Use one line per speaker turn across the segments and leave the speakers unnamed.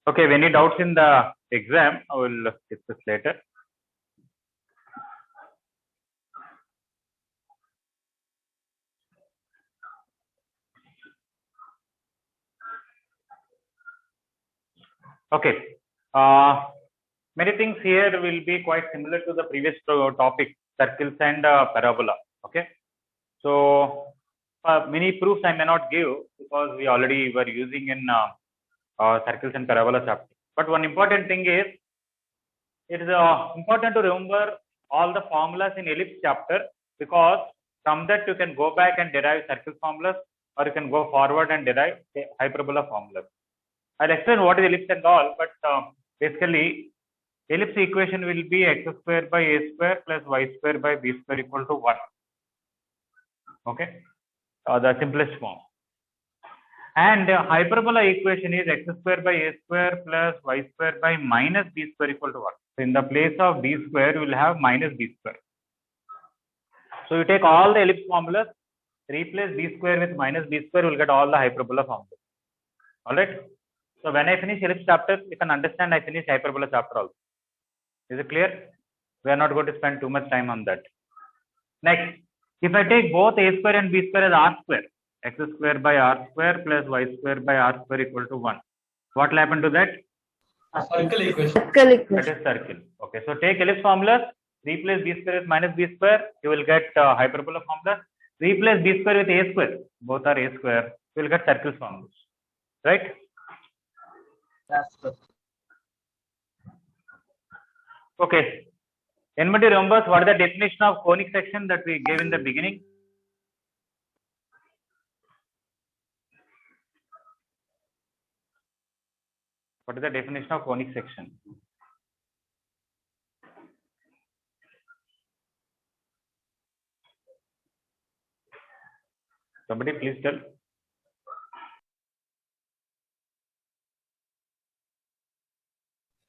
Okay, if any doubts in the exam, I will discuss later. Okay. Many things here will be quite similar to the previous topic, circles and parabola. Okay. So many proofs I may not give because we already were using in circles and parabola chapter. But one important thing is, it is important to remember all the formulas in ellipse chapter, because from that you can go back and derive circle formulas, or you can go forward and derive hyperbola formulas. I'll explain what is ellipse and all, but basically ellipse equation will be x square by a square plus y square by b square equal to 1. Okay, the simplest form. And hyperbola equation is x square by a square plus y square by minus b square equal to 1. So in the place of b square, we will have minus b square. So you take all the ellipse formulas, replace b square with minus b square, you will get all the hyperbola formulas. Alright. So when I finish ellipse chapter, you can understand I finish hyperbola chapter also. Is it clear? We are not going to spend too much time on that. Next, if I take both a square and b square as r square, x square by r square plus y square by r square equal to 1. What will happen to that?
Circle equation.
Circle equation.
That is circle. Okay, so take ellipse formulas, replace b square with minus b square, you will get hyperbola formula. Replace b square with a square, both are a square, you will get circle formulas. Right?
Yes, sir.
Okay. Anybody remembers what is the definition of conic section that we gave in the beginning? What is the definition of conic section? Somebody please tell.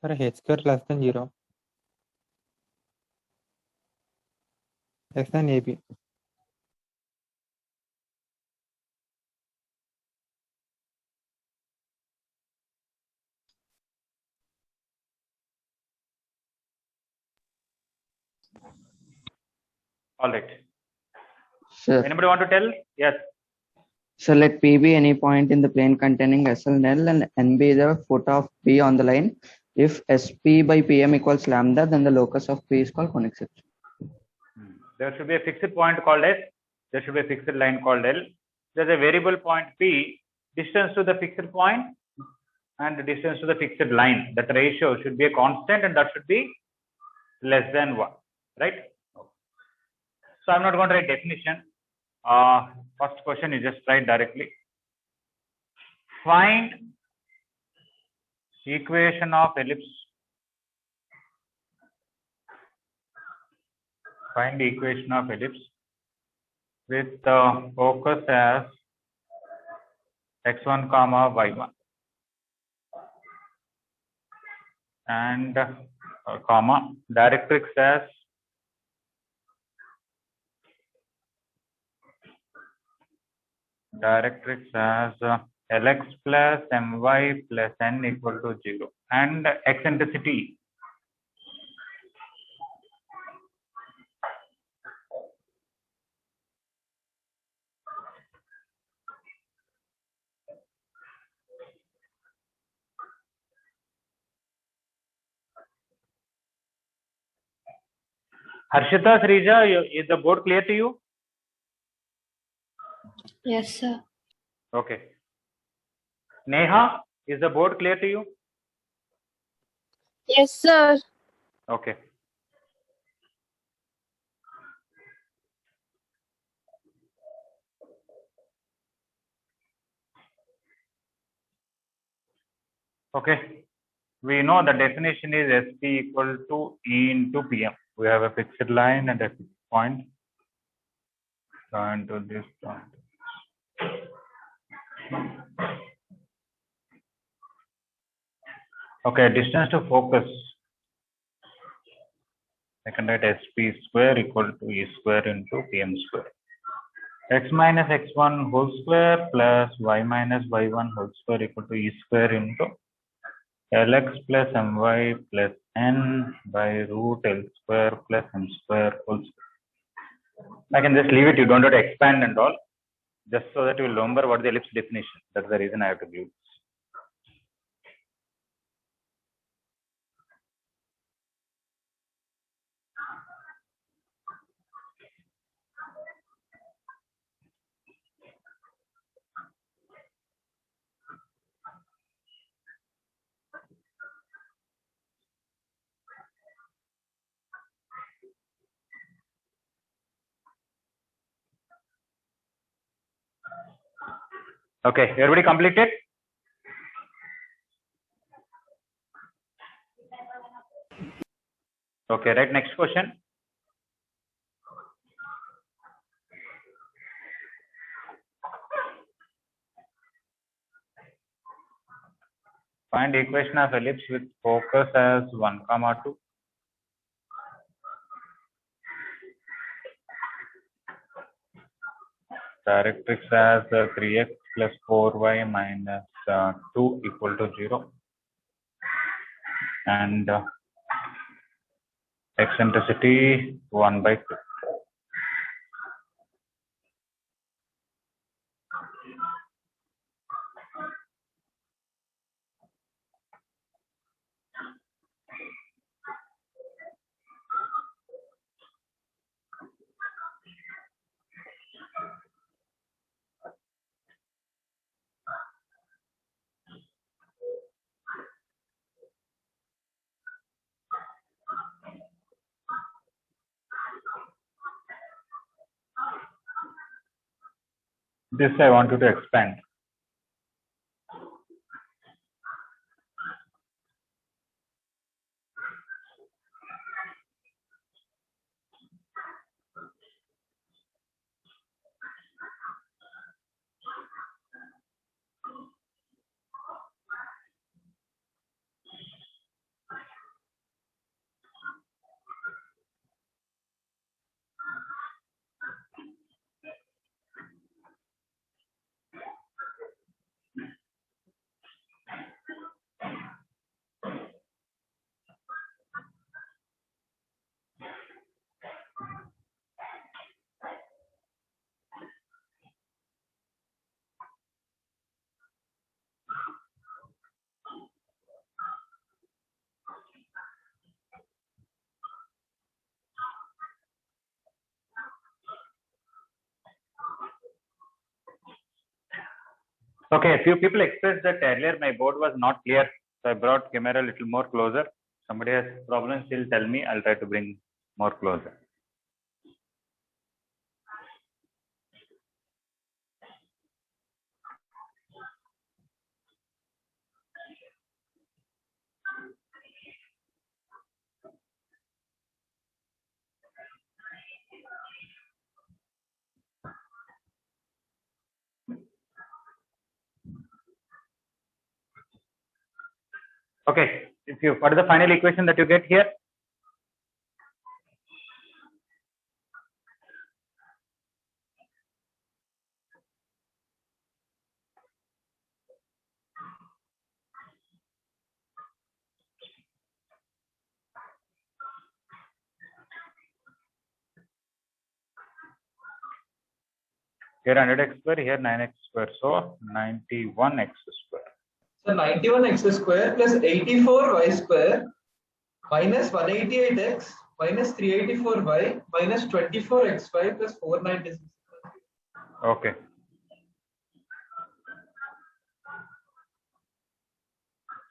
Sir, h square less than 0. Less than AB.
All right.
Sir,
Anybody want to tell? Yes.
so let P be any point in the plane containing SL null and N be the foot of P on the line. If SP by PM equals lambda, then the locus of P is called conic section.
There should be a fixed point called S. There should be a fixed line called L. There's a variable point P, distance to the fixed point and the distance to the fixed line. That ratio should be a constant and that should be less than 1. Right? So I'm not going to write definition. First question is just write directly. Find equation of ellipse. Find the equation of ellipse with focus as x1 comma y1 and comma directrix as Lx plus my plus n equal to 0 and eccentricity Harshita, Srija, is the board clear to you?
Yes, sir.
Okay. Neha, is the board clear to you?
Yes, sir.
Okay. Okay. We know the definition is SP equal to E into PM. We have a fixed line and a fixed point. Join to this point. Okay, distance to focus. I can write SP square equal to E square into PM square. X minus x1 whole square plus y minus y1 whole square equal to E square into Lx plus my plus n by root L square plus m square whole square. I can just leave it. You don't have to expand and all. Just so that you will remember what the ellipse definition. That's the reason I have to give. Okay, everybody completed? Okay, right. Next question. Find equation of ellipse with focus as 1, 2. Directrix as 3x plus 4y minus 2 equal to 0. And eccentricity 1 by 2. This I want you to expand. Okay, a few people expressed that earlier my board was not clear, so I brought camera a little more closer. Somebody has problems, still tell me. I'll try to bring more closer. Okay, what is the final equation that you get here? Here 100x square, here 9x square, so 91x square.
So 91x square plus 84y square minus 188x minus 384y minus 24xy plus 496.
Okay.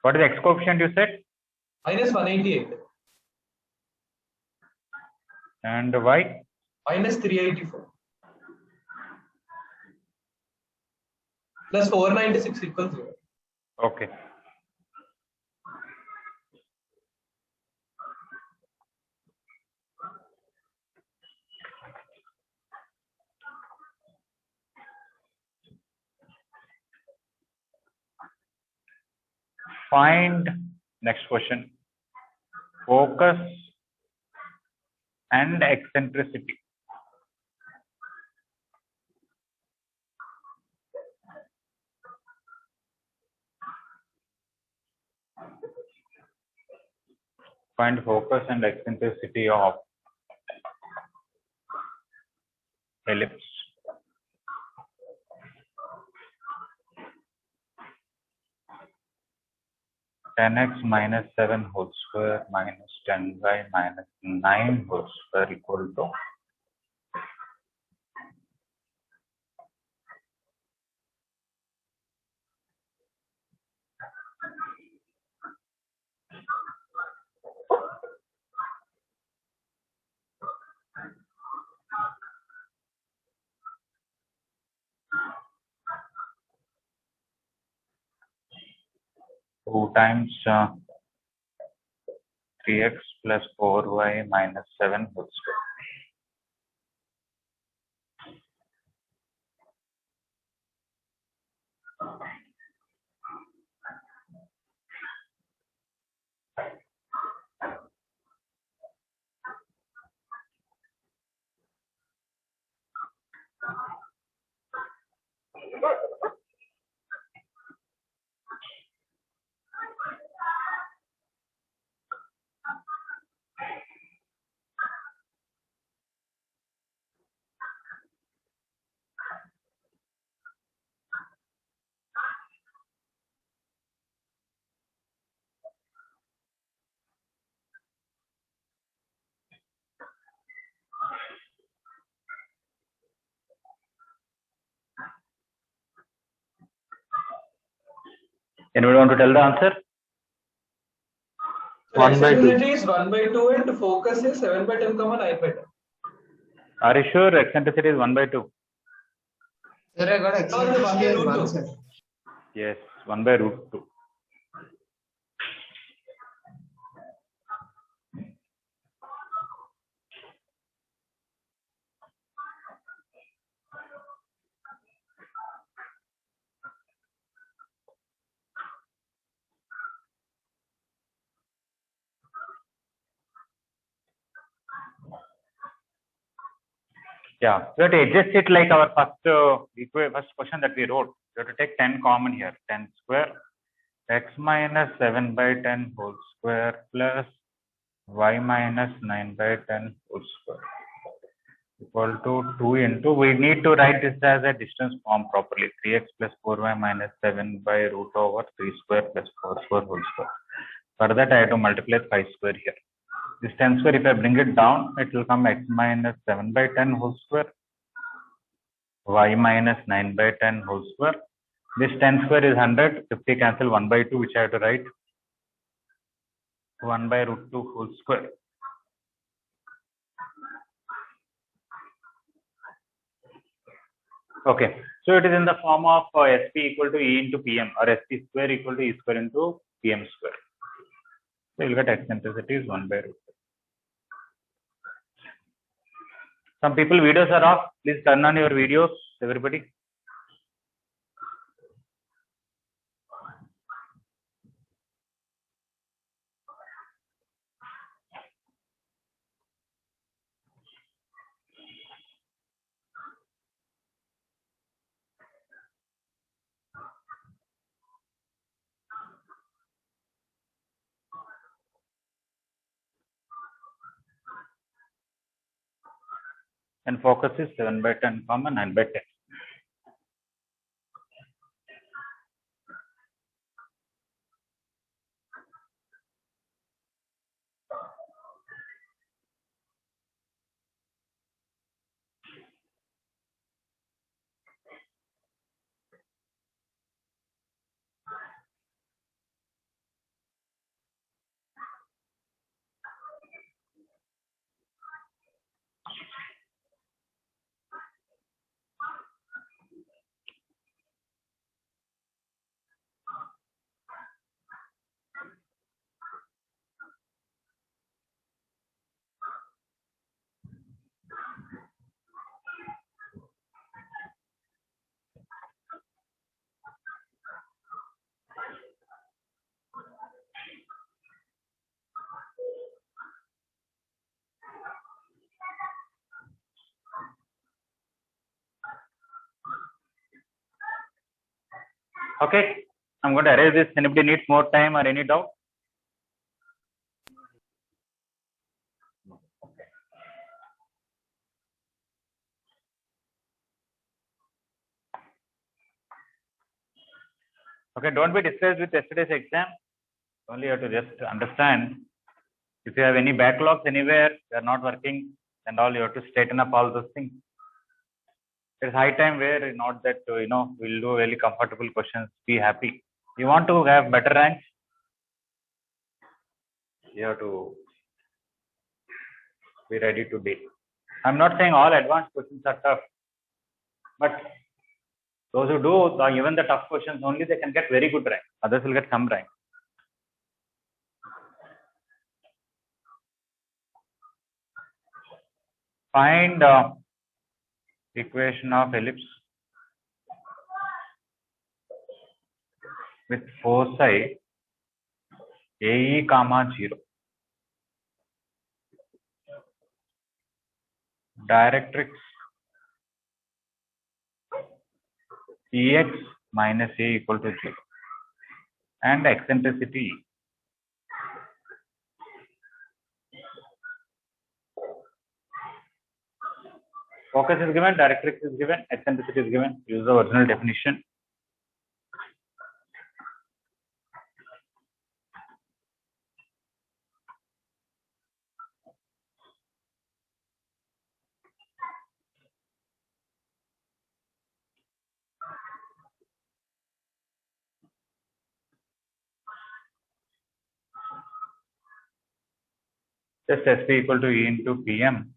What is the x coefficient you said?
Minus 188.
And y?
Minus 384. Plus 496 equals 0.
Okay. Find, next question, focus and eccentricity. Find focus and eccentricity of ellipse. (10x minus 7 whole square minus 10y minus 9 whole square equal to 2 times 3x plus 4y minus 7 whole square. Anybody want to tell the answer?
So
1 by 2.
eccentricity is 1 by 2 and focus is 7 by 10, 9 by 10.
Are you sure eccentricity is 1 by 2?
Sir, I got eccentricity as 1, sir.
Yes, 1 by root 2. Yeah, we have to adjust it like our first question that we wrote. We have to take 10 common here. 10 square x minus 7 by 10 whole square plus y minus 9 by 10 whole square equal to 2 into, we need to write this as a distance form properly. 3x plus 4y minus 7 by root over 3 square plus 4 square whole square. For that, I have to multiply 5 square here. This 10 square, if I bring it down, it will come x minus 7 by 10 whole square, y minus 9 by 10 whole square. This 10 square is 100, 50 cancel 1 by 2, which I have to write 1 by root 2 whole square. Okay, so it is in the form of SP equal to E into PM, or SP square equal to E square into PM square. So you'll get eccentricity is 1 by root 2. Some people videos are off. Please turn on your videos, everybody. And focus is 7 by 10 comma 9 by 10. Okay, I'm going to erase this. Anybody needs more time or any doubt? Okay, don't be discouraged with yesterday's exam. Only you have to just understand. If you have any backlogs anywhere, they are not working and all, you have to straighten up all those things. It's high time where not that we'll do really comfortable questions. Be happy. You want to have better ranks, you have to be ready to deal. I'm not saying all advanced questions are tough, but those who do even the tough questions only, they can get very good rank. Others will get some rank. Find equation of ellipse with foci AE comma 0. Directrix Ex minus A equal to 0 and eccentricity E. Focus is given, directrix is given, eccentricity is given. Use the original definition. Just SP equal to E into PM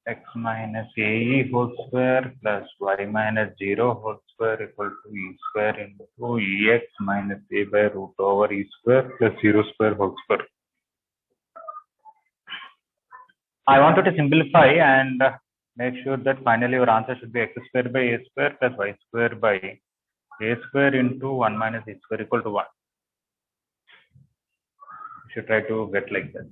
x minus AE whole square plus y minus 0 whole square equal to E square into EX minus A by root over E square plus 0 square whole square. I wanted to simplify and make sure that finally your answer should be x square by A square plus y square by A square into 1 minus E square equal to 1. You should try to get like that.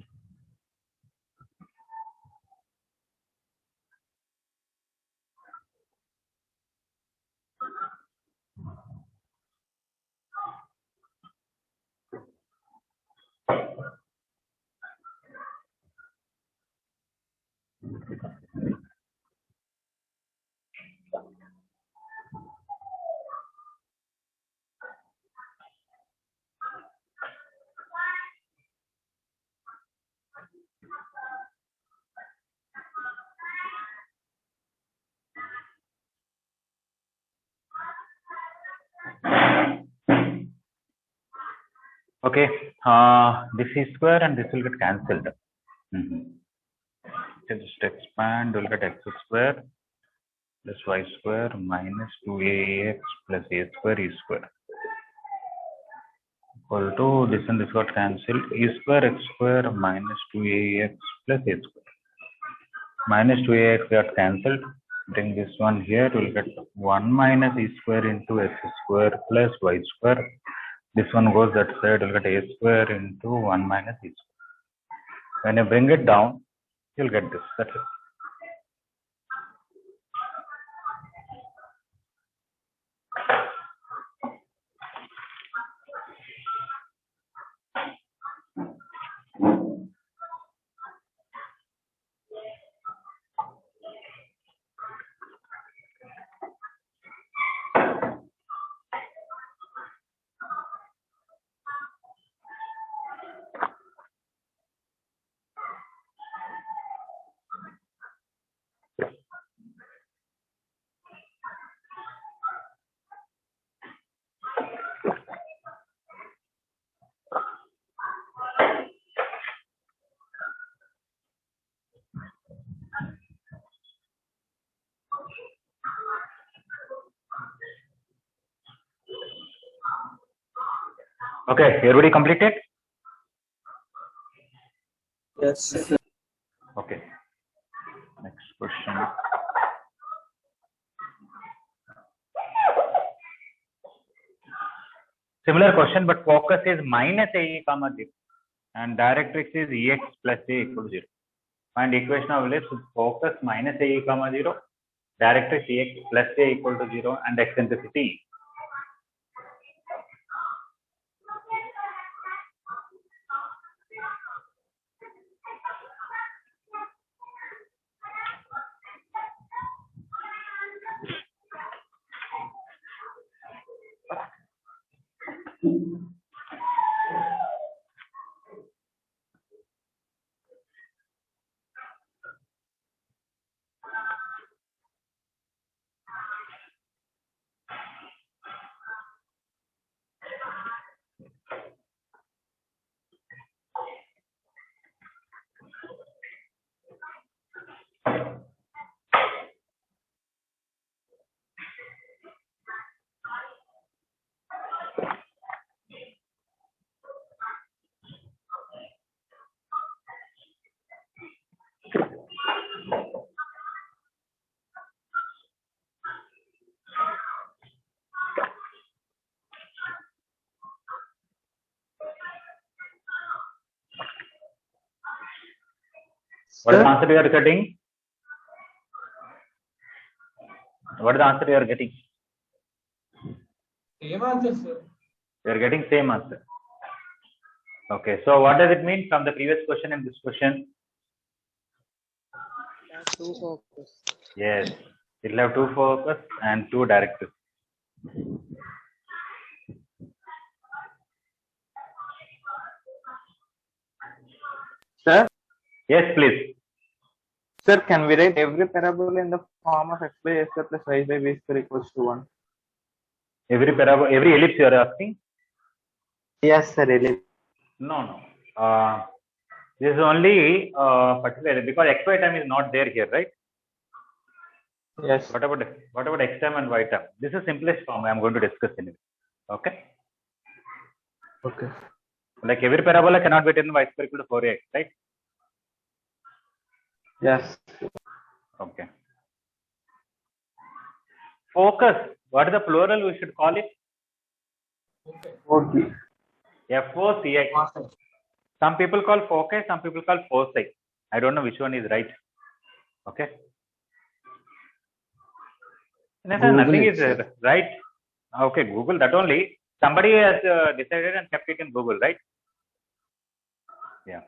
Okay, this is square and this will get cancelled. Just expand, we'll get x square plus y square minus 2ax plus a square e square equal to this and this got cancelled. E square x square minus 2ax plus a square minus 2ax got cancelled. Bring this one here, we'll get 1 minus e square into x square plus y square. This one goes that side, we'll get a square into 1 minus e square. When you bring it down, you'll get this. That's it. Okay, everybody completed?
Yes.
Okay. Next question. Similar question, but focus is minus AE comma 0 and directrix is EX plus A equal to 0. Find equation of ellipse with focus minus AE comma 0, directrix EX plus A equal to 0 and eccentricity E. What is the answer you are getting? What is the answer you are getting?
Same answer, sir.
You are getting same answer. Okay. So what does it mean from the previous question and this question?
Two focus.
Yes. It will have two focus and two directives.
Sir,
Yes, please.
sir, can we write every parabola in the form of x by s square plus y by b square equals to 1?
Every parabola, every ellipse you are asking?
Yes, sir, really.
No. This is only particularly because x y term is not there here, right?
Yes.
What about x term and y term? This is simplest form I am going to discuss in it. Okay.
Okay.
Like every parabola cannot be written y square equal to 4ax, right?
Yes.
Okay. Focus. What is the plural we should call it?
Okay.
FOCX. Some people call foci, some people call foci. I don't know which one is right. Okay. Nothing is right. Okay, Google that only. Somebody has decided and kept it in Google, right? Yeah.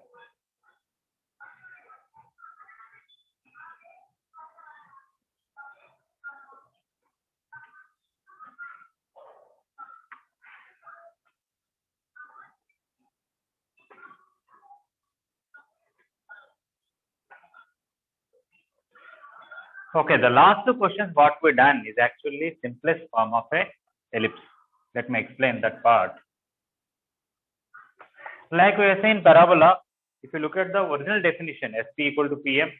Okay, the last two questions what we done is actually simplest form of a ellipse. Let me explain that part. Like we are saying parabola, if you look at the original definition, SP equal to PM,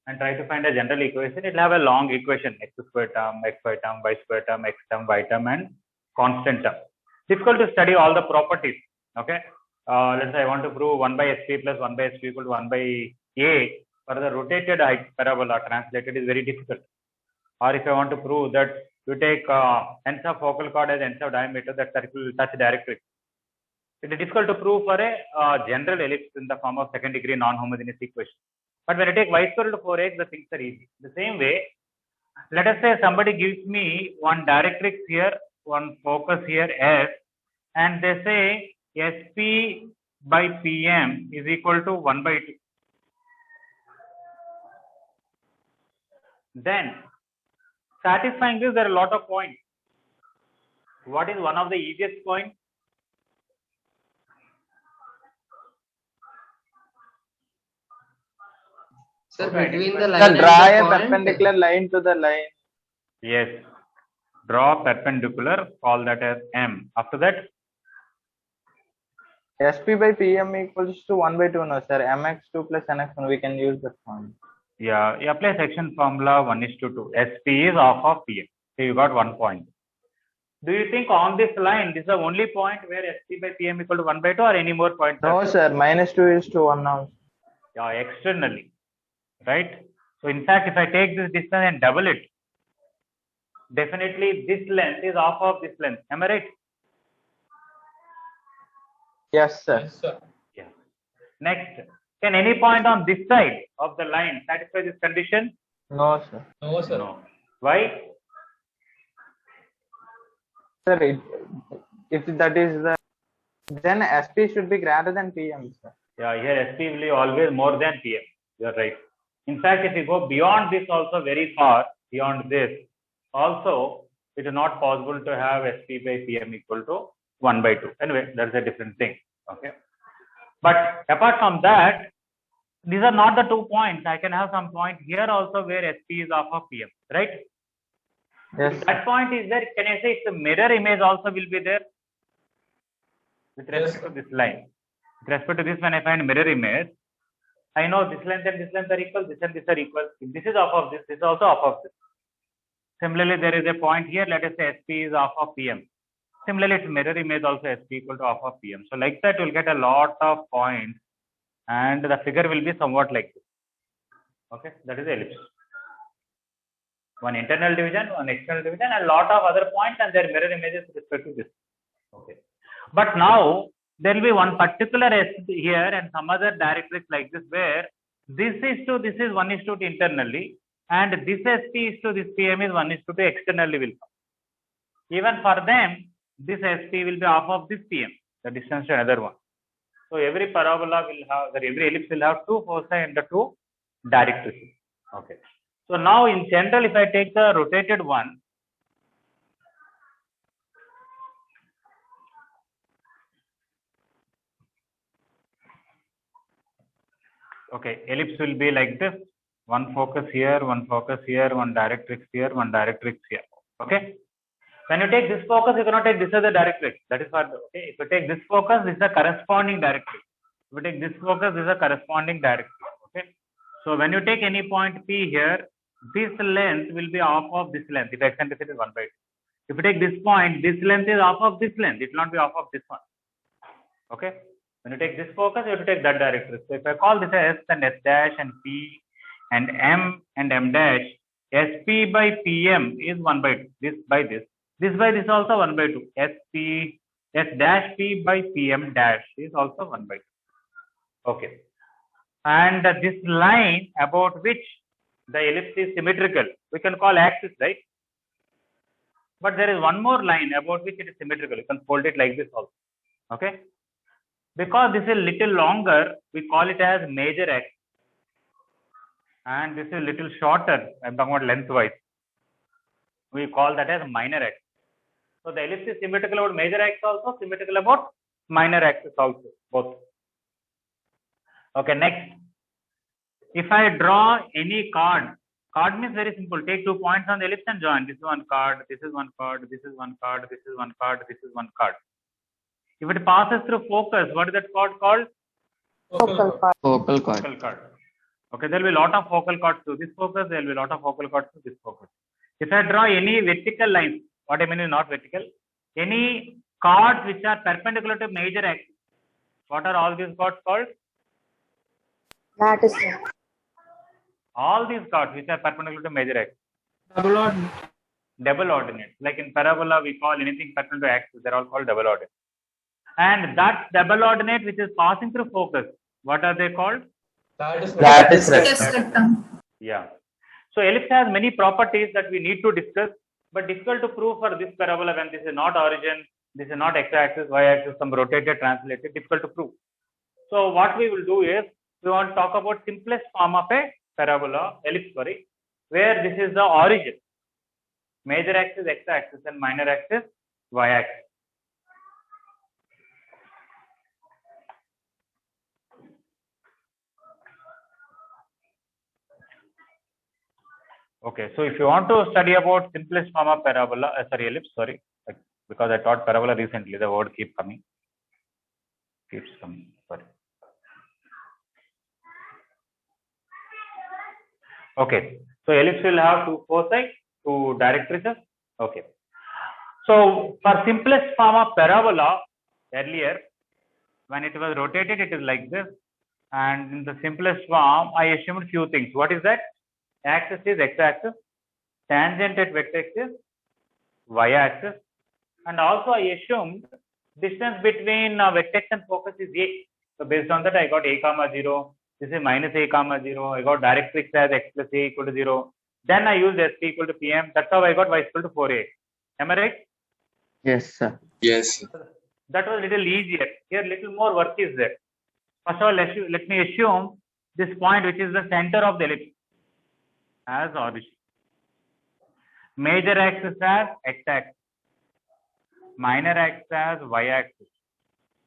and try to find a general equation, it will have a long equation, x square term, xy term, y square term, x term, y term, and constant term. Difficult to study all the properties. Okay. Let's say I want to prove 1 by SP plus 1 by SP equal to 1 by A for the rotated parabola translated is very difficult. Or if I want to prove that you take ends of focal chord as ends of diameter, that circle will touch directly. It is difficult to prove for a general ellipse in the form of second degree non-homogeneous equation. But when I take y square to 4x, the things are easy. The same way, let us say somebody gives me one directrix here, one focus here S, and they say SP by PM is equal to 1 by 2. Then, satisfying this, there are a lot of points. What is one of the easiest points?
Sir,
Okay,
between the
Sir,
line
draw a
and the point.
perpendicular line to the line.
Yes. Draw perpendicular, call that as M. After that,
SP by PM equals to 1 by 2 no, sir. MX2 plus NX1, we can use that form.
yeah, you apply section formula 1:2. SP is half of PM. So you got 1 point. Do you think on this line, this is the only point where SP by PM equal to 1 by 2 or any more points?
No, sir. -2 is to 1 now.
Yeah, externally. Right? So in fact, if I take this distance and double it, definitely this length is half of this length. Am I right?
Yes, sir.
Yes, sir.
Yeah. Next, can any point on this side of the line satisfy this condition?
No, sir.
No, sir.
No. Why?
Sir, if that is the, then SP should be greater than PM, sir.
Yeah, here SP will be always more than PM. You are right. In fact, if you go beyond this also very far, beyond this, also it is not possible to have SP by PM equal to 1 by 2. Anyway, that's a different thing. Okay. But apart from that, these are not the 2 points. I can have some point here also where SP is half of PM, right?
Yes.
If that point is there, can I say it's a mirror image also will be there with respect to this line? With respect to this, when I find mirror image, I know this length and this length are equal, this and this are equal. If this is half of this is also half of this. Similarly, there is a point here, let us say SP is half of PM. Similarly, its mirror image also SP equal to half of PM. So like that, you'll get a lot of points and the figure will be somewhat like this. Okay, that is the ellipse. One internal division, one external division, and a lot of other points and their mirror images with respect to this. Okay. But now there will be one particular SP here and some other directrix like this where this is 1:2 internally and this SP is to this PM is 1:2 externally will come. Even for them, this SP will be half of this PM, the distance to another one. So every parabola will have, every ellipse will have 2 foci and the 2 directrices. Okay. So now in general, if I take the rotated one, okay, ellipse will be like this. One focus here, one focus here, one directrix here, one directrix here. Okay. When you take this focus, you cannot take this as a directrix. That is what, okay. If you take this focus, this is a corresponding directrix. If you take this focus, this is a corresponding directrix. Okay. So when you take any point P here, this length will be half of this length. If eccentricity is 1 by 2. If you take this point, this length is half of this length. It will not be half of this one. Okay. When you take this focus, you have to take that directrix. So if I call this S and S dash and P and M dash, SP by PM is 1 by 2. This by this. This by this also 1 by 2. SP, S dash P by PM dash is also 1 by 2. Okay. And this line about which the ellipse is symmetrical, we can call axis, right? But there is one more line about which it is symmetrical. You can fold it like this also. Okay. Because this is little longer, we call it as major axis. And this is little shorter, I'm talking about lengthwise. We call that as minor axis. So the ellipse is symmetrical about major axis also, symmetrical about minor axis also, both. Okay, next. If I draw any chord means very simple. Take 2 points on the ellipse and join. This is one chord, this is one chord, this is one chord, this is one chord, this is one chord. If it passes through focus, what is that chord called?
Focal chord.
Focal chord. Okay, there will be a lot of focal chords through this focus, there will be a lot of focal chords through this focus. If I draw any vertical lines, what I mean is not vertical, any chords which are perpendicular to major axis, what are all these chords called?
Lattice.
All these chords which are perpendicular to major axis. Double ordinates. Like in parabola, we call anything perpendicular to axis, they're all called double ordinates. And that double ordinate which is passing through focus, what are they called?
Lattice rectangle.
Yeah. So ellipse has many properties that we need to discuss, but difficult to prove for this parabola when this is not origin, this is not x-axis, y-axis, some rotated, translated, difficult to prove. So what we will do is, we want to talk about simplest form of a parabola, ellipse, sorry, where this is the origin. Major axis x-axis and minor axis y-axis. Okay, so if you want to study about simplest form of parabola, ellipse, sorry, because I taught parabola recently, the word keeps coming, sorry. Okay, so ellipse will have 2 foci, 2 directrices. Okay, so for simplest form of parabola, earlier, when it was rotated, it is like this, and in the simplest form, I assumed few things. What is that? Axis is x-axis, tangent at vertex is y-axis, and also I assumed distance between vertex and focus is a. So based on that, I got a comma 0. This is minus a comma 0. I got directrix as x plus a equal to 0. Then I used SP equal to PM. That's how I got y equal to 4a. Am I right?
Yes, sir.
Yes, sir.
That was little easier. Here, little more work is there. First of all, let me assume this point, which is the center of the ellipse, as origin. Major axis as x-axis. minor axis as y-axis,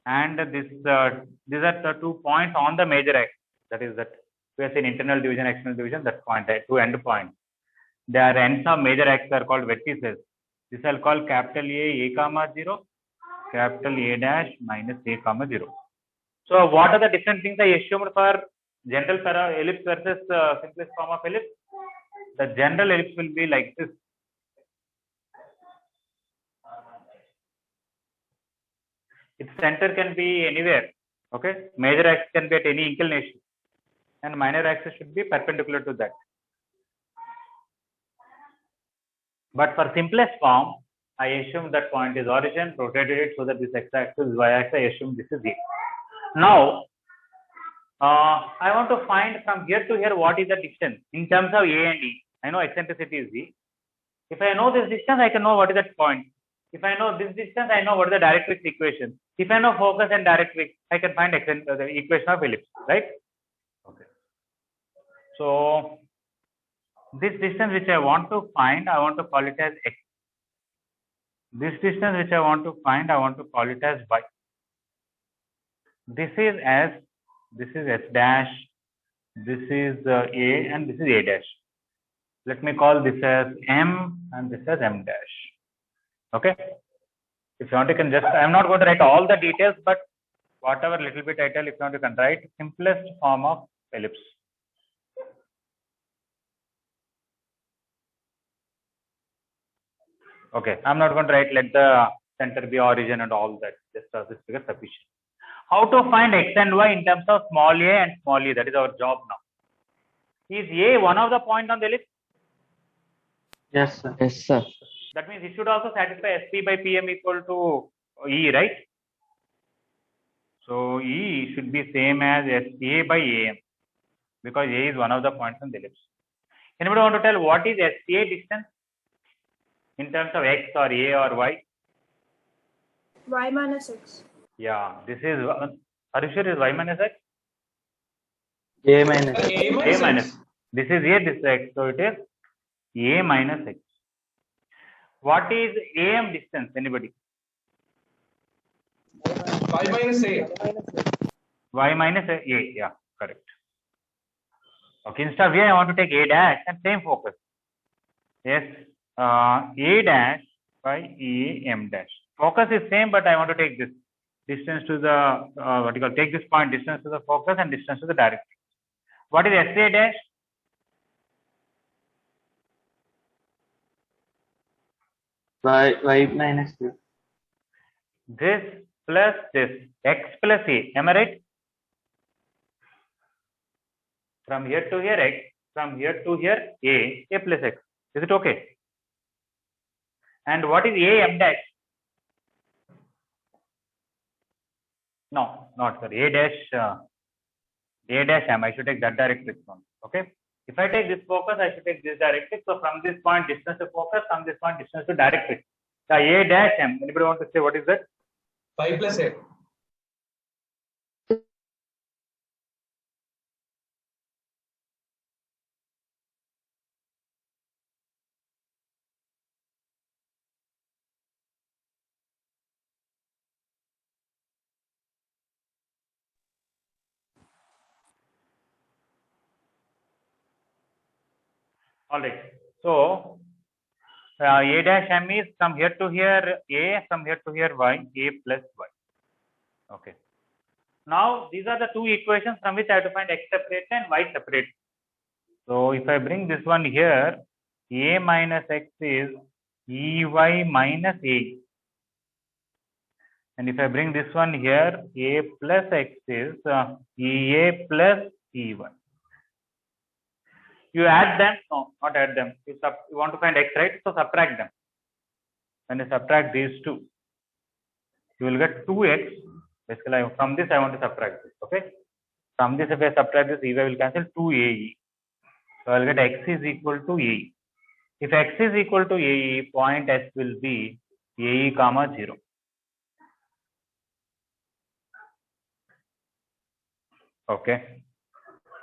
and these are the 2 points on the major axis. That is that we have seen internal division, external division. That point, two end points. Their ends of major axis are called vertices. This I'll call capital A comma 0, capital A dash minus A comma 0. So what are the different things I assumed for general ellipse versus simplest form of ellipse? The general ellipse will be like this. Its center can be anywhere. Okay, major axis can be at any inclination, and minor axis should be perpendicular to that. But for simplest form, I assume that point is origin, rotated it so that this x-axis is y-axis. I assume this is A. Now, I want to find from here to here what is the distance in terms of A and E. I know eccentricity is Z. If I know this distance, I can know what is that point. If I know this distance, I know what is the directrix equation. If I know focus and directrix, I can find the equation of ellipse, right? Okay. So this distance which I want to find, I want to call it as x. This distance which I want to find, I want to call it as y. This is S dash, this is A, and this is A dash. Let me call this as M and this as M dash. Okay. If you want, you can just, I'm not going to write all the details, but whatever little bit I tell, if you want, you can write simplest form of ellipse. Okay, I'm not going to write let the center be origin and all that. Just this figure sufficient. How to find x and y in terms of small a and small e? That is our job now. Is A one of the point on the ellipse?
Yes, sir.
Yes, sir.
That means it should also satisfy SP by PM equal to E, right? So E should be same as SA by AM, because A is one of the points on the ellipse. Anybody want to tell what is SPA distance in terms of x or A or y?
Y minus x.
Yeah, this is, are you sure is y minus x?
A minus.
A
A
minus
minus.
X.
This is A, this is x. So it is A minus x. What is AM distance? Anybody?
Y minus A.
Y minus A. Yeah, correct. Okay, instead of A, I want to take A dash and same focus. Yes, A dash by AM dash. Focus is same, but I want to take this distance to the take this point, distance to the focus and distance to the directrix. What is SA dash?
Y minus B.
This plus this, x plus A. Am I right? From here to here x, from here to here A plus x. Is it okay? And what is A M dash? No, not sir. A dash M. I should take that directrix one. Okay. If I take this focus, I should take this directrix. So from this point, distance to focus. From this point, distance to directrix. The A dash M. Anybody want to say what is that?
Y plus A.
All right. So A dash M is from here to here A, from here to here Y, A plus Y. Okay. Now these are the two equations from which I have to find x separate and y separate. So if I bring this one here, A minus x is EY minus A. And if I bring this one here, A plus x is EA plus EY. You add them? No, not add them. You want to find x, right? So subtract them. When you subtract these two, you will get 2x. Basically, from this I want to subtract this. Okay. From this, if I subtract this, EY will cancel 2AE. So I will get x is equal to AE. If x is equal to AE, point S will be AE comma 0. Okay.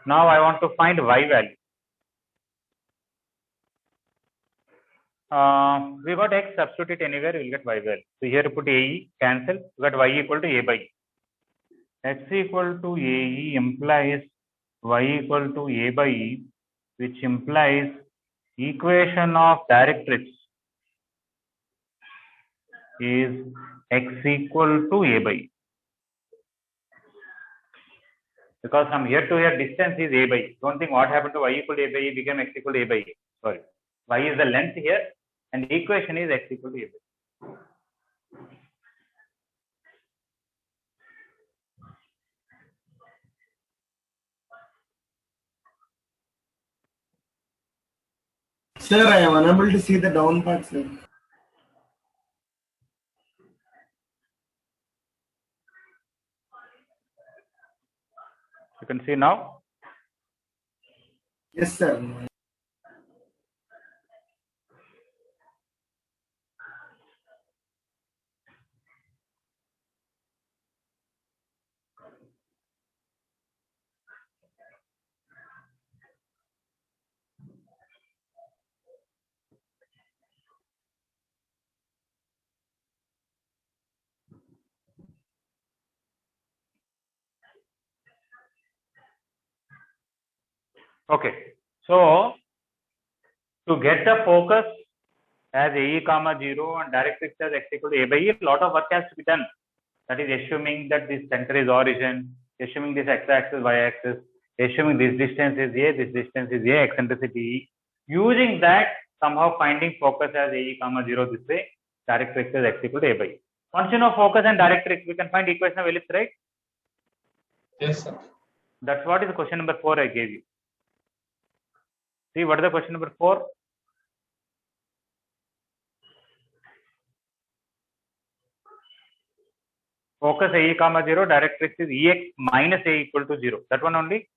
Now I want to find y value. We got x, substitute it anywhere, we'll get y well. So here put AE, cancel, we got y equal to A by E. X equal to AE implies y equal to A by E, which implies equation of directrix is x equal to A by E. Because from here to here distance is A by E. Don't think what happened to y equal to A by E became x equal to A by E. Sorry. Y is the length here and the equation is x equal to A by E.
Sir, I am unable to see the down part, sir.
You can see now.
Yes, sir.
Okay. So to get the focus as AE comma 0 and directrix as x equal to A by E, a lot of work has to be done. That is assuming that this center is origin, assuming this x-axis, y-axis, assuming this distance is A, this distance is A, eccentricity E. Using that, somehow finding focus as AE comma 0 this way, directrix as x equal to A by E. Once you know focus and directrix, we can find equation of ellipse, right?
Yes, sir.
That's what is question number 4 I gave you. See, what is the question number 4? Focus AE comma 0, directrix is EX minus A equal to 0. That one only?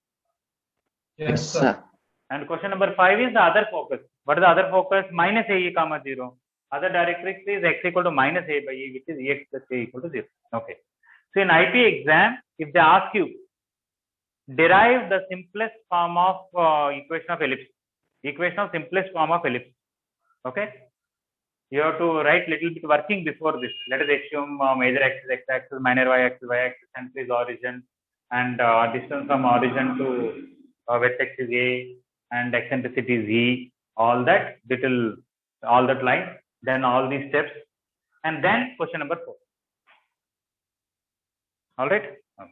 Yes, sir.
And question number 5 is the other focus. What is the other focus? Minus AE comma 0. Other directrix is x equal to minus A by E, which is EX plus A equal to 0. Okay. So in IP exam, if they ask you, derive the simplest form of equation of ellipse. Equation of simplest form of ellipse. Okay. You have to write little bit working before this. Let us assume major axis x-axis, minor y-axis, center is origin, and distance from origin to vertex is A, and eccentricity is E. All that little, all that line. Then all these steps, and then question number 4. All right. Okay.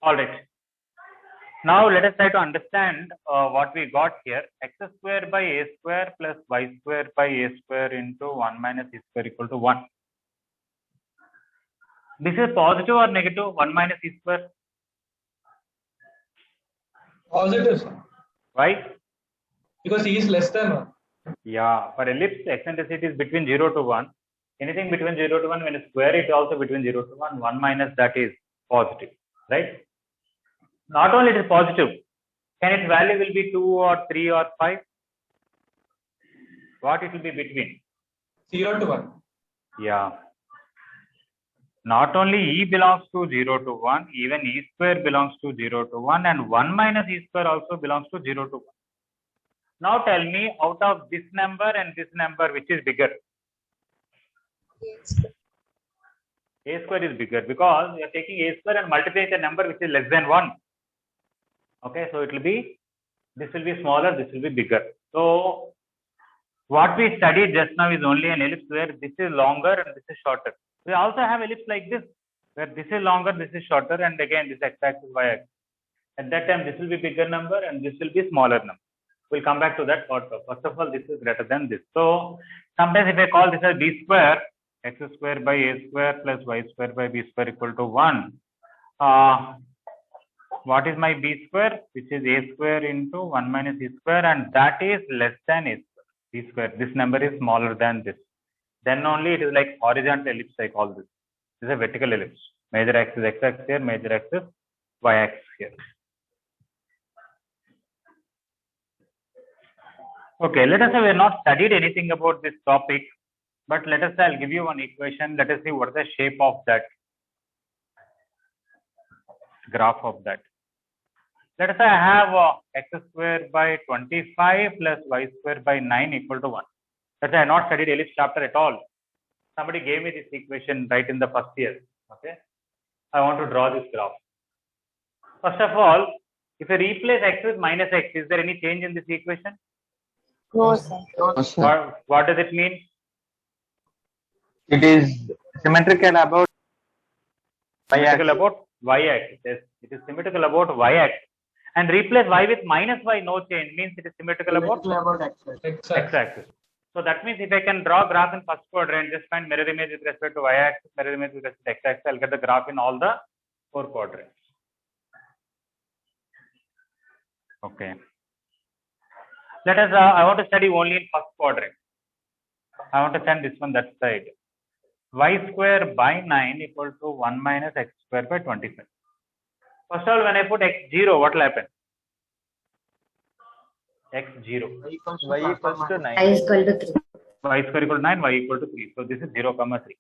All right. Now let us try to understand what we got here. X square by A square plus y square by A square into 1 minus E square equal to 1. This is positive or negative? 1 minus E square.
Positive, sir.
Why?
Because E is less than 1.
Yeah, for ellipse, eccentricity is between 0 to 1. Anything between 0 to 1, when you square it also between 0 to 1, 1 minus that is positive, right? Not only it is positive, can its value will be 2 or 3 or 5? What it will be between?
0 to 1.
Yeah. Not only E belongs to 0 to 1, even E square belongs to 0 to 1, and 1 minus E square also belongs to 0 to 1. Now tell me, out of this number and this number, which is bigger? A square is bigger because you are taking A square and multiplying the number which is less than 1. Okay, so it will be, this will be smaller, this will be bigger. So what we studied just now is only an ellipse where this is longer and this is shorter. We also have ellipse like this. where this is longer, this is shorter, and again this x-axis, y-axis. At that time, this will be bigger number and this will be smaller number. We'll come back to that part. First of all, this is greater than this. So sometimes if I call this as b square, x square by a square plus y square by b square equal to 1. What is my b square? Which is a square into 1 minus e square, and that is less than a square. B square. This number is smaller than this. Then only it is like horizontal ellipse I call this. This is a vertical ellipse. Major axis x-axis here, major axis y-axis here. Okay, let us say we have not studied anything about this topic, but let us say I'll give you one equation. Let us see what is the shape of that graph of that. Let us say I have x square by 25 plus y square by 9 equal to 1. Let's say I have not studied ellipse chapter at all. Somebody gave me this equation right in the first year. Okay, I want to draw this graph. First of all, if I replace x with minus x, is there any change in this equation?
No, sir.
No, sir.
What does it mean?
It is symmetrical about
Symmetrical about y-axis. Yes, it is symmetrical about y-axis. And replace y with minus y, no change, means it is symmetrical about x-axis. So that means if I can draw graph in first quadrant, just find mirror image with respect to y-axis, mirror image with respect to x-axis, I'll get the graph in all the 4 quadrants. Okay. Let us, I want to study only in first quadrant. I want to send this one that side. Y square by 9 equal to 1 minus x square by 25. First of all, when I put x0, what will happen? x0.
y equals to 9.
I is equal to 3.
Y square equal to 9, y equal to 3. So this is 0, 3.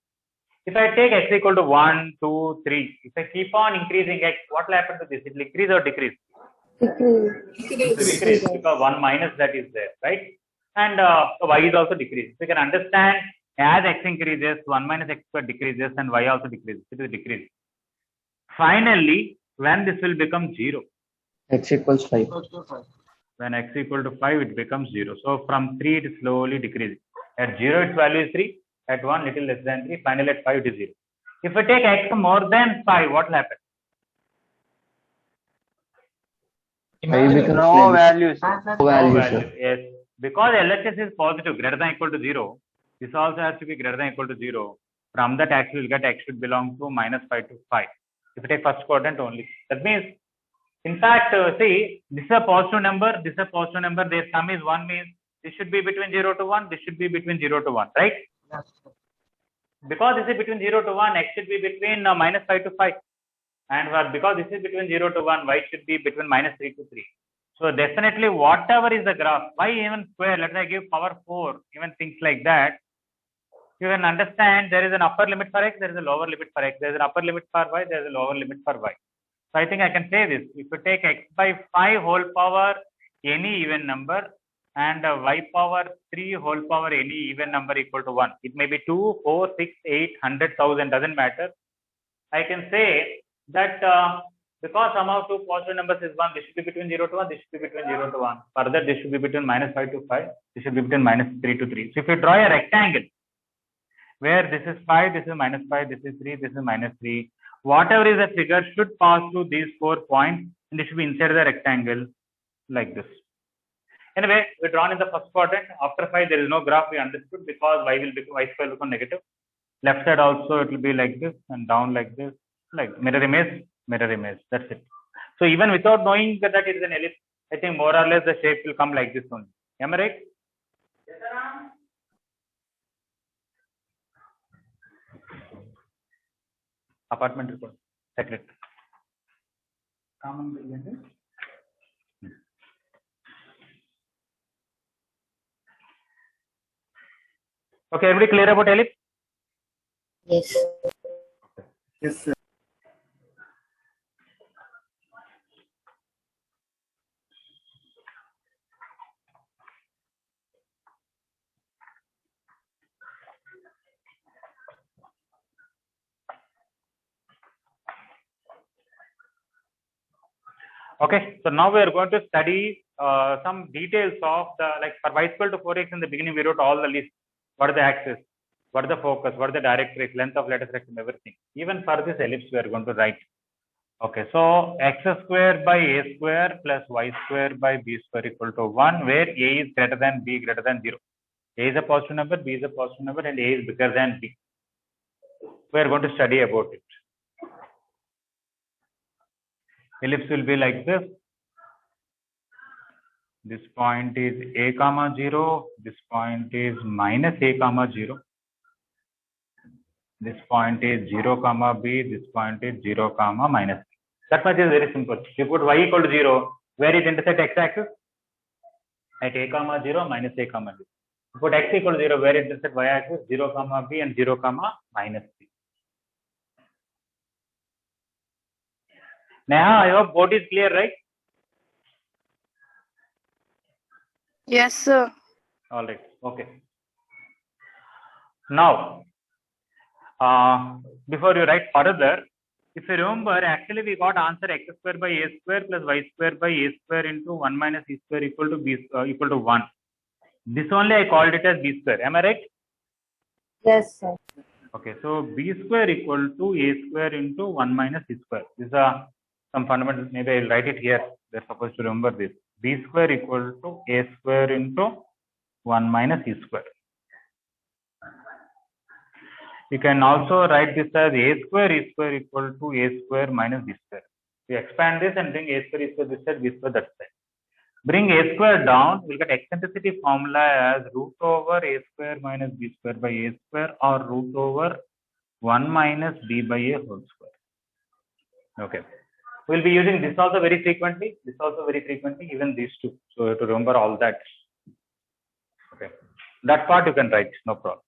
If I take x equal to 1, 2, 3, if I keep on increasing x, what will happen to this? It will increase or decrease? Decrease, because 1 minus that is there, right? And y is also decreased. So you can understand as x increases, 1 minus x square decreases and y also decreases. It is decreased. Finally, when this will become 0?
X equals 5.
When x equal to 5, it becomes 0. So from 3, it is slowly decreasing. At 0, its value is 3. At 1, little less than 3. Finally, at 5, it is 0. If I take x more than 5, what will happen?
No values.
No value, sir.
Yes. Because LHS is positive, greater than equal to 0. This also has to be greater than equal to 0. From that, x will get x should belong to minus 5 to 5. If you take first quadrant only. That means, in fact, see, this is a positive number, this is a positive number, their sum is 1, means this should be between 0 to 1, this should be between 0 to 1, right?
Yes.
Because this is between 0 to 1, x should be between minus 5 to 5. And because this is between 0 to 1, y should be between minus 3 to 3. So definitely whatever is the graph, y even square, let's say I give power 4, even things like that, you can understand there is an upper limit for x, there is a lower limit for x, there is an upper limit for y, there is a lower limit for y. So I think I can say this, if you take x by 5 whole power any even number and y power 3 whole power any even number equal to 1, it may be 2, 4, 6, 8, 100,000, doesn't matter. I can say that because somehow two positive numbers is 1, this should be between 0 to 1, this should be between 0 to 1. Further, this should be between minus 5 to 5, this should be between minus 3 to 3. So if you draw a rectangle, where this is 5, this is minus 5, this is 3, this is minus 3. Whatever is the figure should pass through these 4 points and this should be inside the rectangle like this. Anyway, we drawn in the first quadrant. After 5, there is no graph, we understood, because y square will become negative. Left side also it will be like this and down like this, like mirror image, that's it. So even without knowing that it is an ellipse, I think more or less the shape will come like this only. Am I right? Yes, sir. Apartment report, secret. Common building. Okay, everybody clear about ellipse?
Yes.
Yes, sir.
Okay, so now we are going to study some details of the, like for y equal to 4x in the beginning we wrote all the list. What are the axes? what the focus, what the directrix, length of lattice rectum, everything. Even for this ellipse, we are going to write. Okay, so x square by a square plus y square by b square equal to 1, where a is greater than b greater than 0. A is a positive number, b is a positive number, and a is bigger than b. We are going to study about it. Ellipse will be like this. This point is a comma 0. This point is minus a comma 0. This point is 0 comma b. This point is 0 comma minus b. That much is very simple. You put y equal to 0. Where it intersect x-axis? At a comma 0 minus a comma 0. You put x equal to 0. Where it intersect y-axis? 0 comma b and 0 comma minus b. Neha, I hope both is clear, right?
Yes, sir.
All right. Okay. Now, before you write further, if you remember, actually we got answer x square by a square plus y square by a square into 1 minus e square equal to b equal to 1. This only I called it as b square. Am I right?
Yes, sir.
Okay. So b square equal to a square into 1 minus e square. This is some fundamental. Maybe I'll write it here. They're supposed to remember this. B square equal to a square into 1 minus e square. You can also write this as a square e square equal to a square minus b square. We expand this and bring a square e square this side, b square that side. Bring a square down, we'll get eccentricity formula as root over a square minus b square by a square, or root over 1 minus b by a whole square. Okay. We'll be using this also very frequently, even these two. So you have to remember all that. Okay. That part you can write, no problem.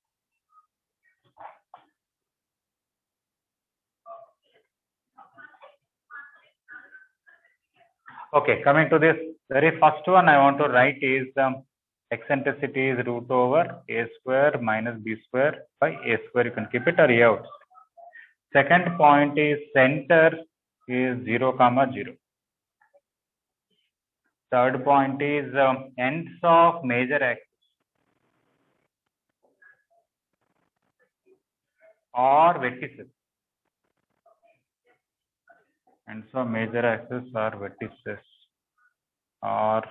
Okay, coming to this very first one I want to write is eccentricity is root over a square minus b square by a square. You can keep it or a out. Second point is center is 0 comma 0. Third point is ends of major axis or vertices. And so major axis or vertices are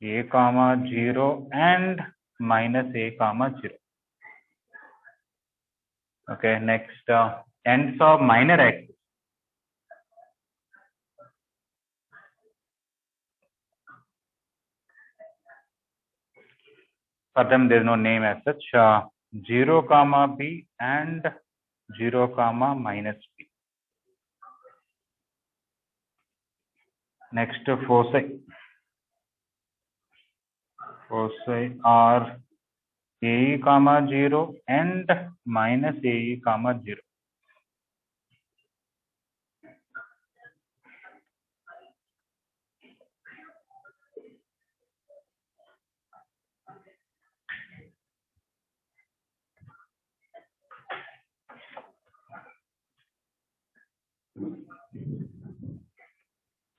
a comma 0 and minus a comma 0. Okay, next ends of minor axis. For them there is no name as such. 0 comma b and 0 comma minus b. Next foci. Foci are ae comma 0 and minus ae comma 0.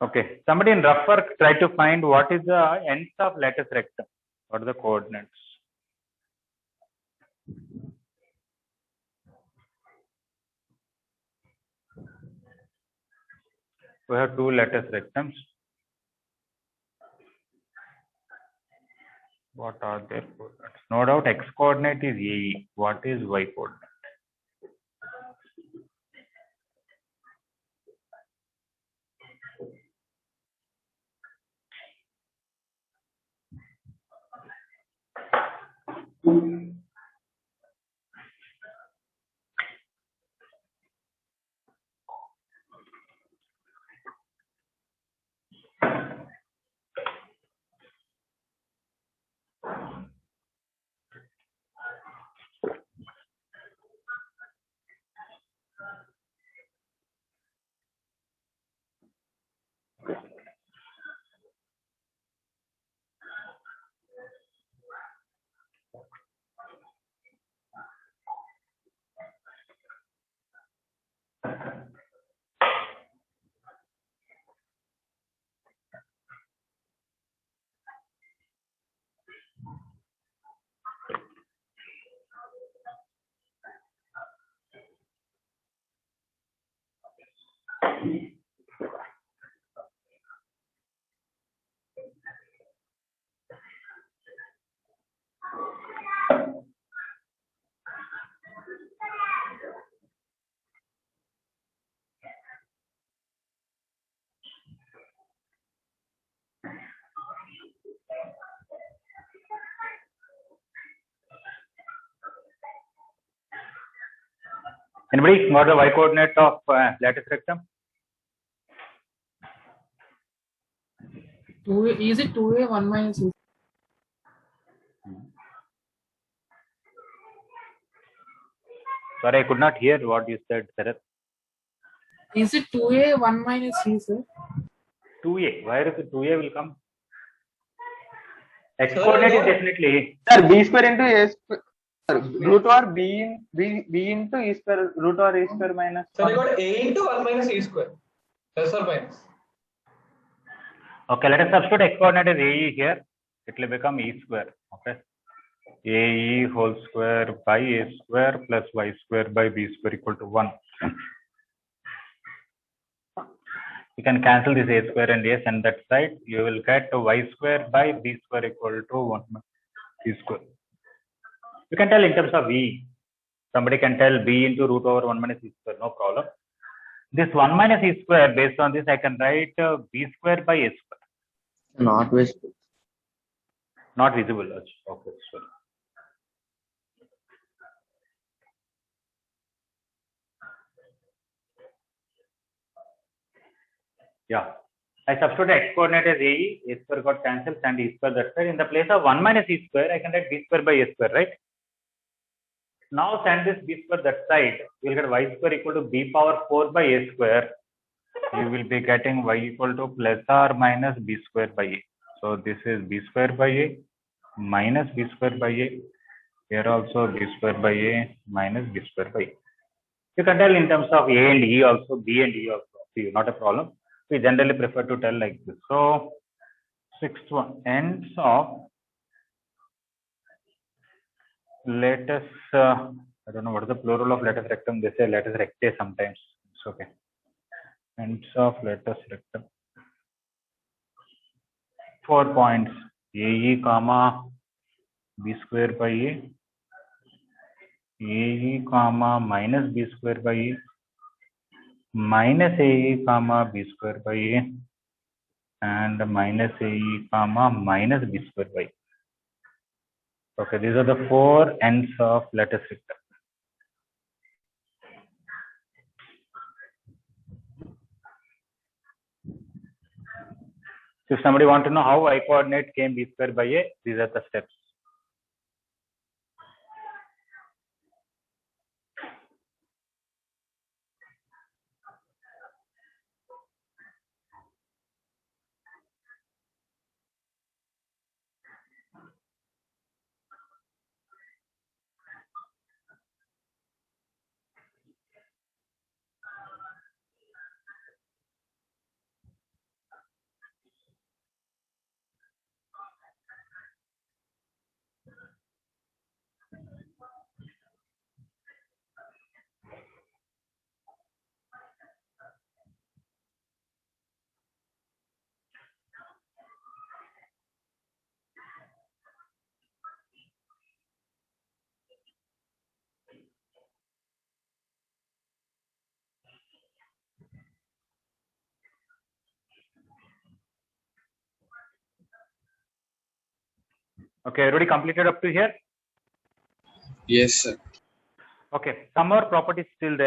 Okay, somebody in rough work try to find what is the ends of lattice rectum. What are the coordinates? We have two lattice rectums. What are their coordinates? No doubt x coordinate is AE. What is y coordinate? Anybody got the y coordinate of lattice rectum?
Is it 2a 1 minus e?
Sorry, I could not hear what you said, Sarath.
Is it 2a 1 minus e, sir?
2a. Where is it 2a will come? X coordinate is definitely
Sir, b square into a square. Root over b into e square root over a square minus.
So I got a into 1 minus e square. Plus or minus.
okay. Let us substitute x coordinate as ae here. It will become e square. Okay. ae whole square by a square plus y square by b square equal to 1. You can cancel this a square and a send that side. You will get y square by b square equal to 1 b square. You can tell in terms of e. Somebody can tell b into root over 1 minus e square. No problem. This 1 minus e square, based on this, I can write b square by a square.
Not visible.
Not visible. Okay, sorry. Yeah. I substitute x coordinate as a square got cancelled and e square that side. In the place of 1 minus e square, I can write b square by a square, right? Now send this b square that side. You will get y square equal to b power 4 by a square. You will be getting y equal to plus or minus b square by a. So this is b square by a minus b square by a. Here also b square by a minus b square by a. You can tell in terms of a and e also, b and e also. Not a problem. We generally prefer to tell like this. So sixth one, ends of lattice. I don't know what is the plural of lattice rectum. They say lattice rectae sometimes. It's okay. Ends of lattice rectum. 4 points. ae comma b square by a. ae comma minus b square by a. Minus ae comma b square by a. And minus ae comma minus b square by a. Okay, these are the 4 ends of lattice rectum. If somebody want to know how y coordinate came b square by a, these are the steps. Okay, everybody completed up to here?
Yes, sir.
Okay, some more properties still there.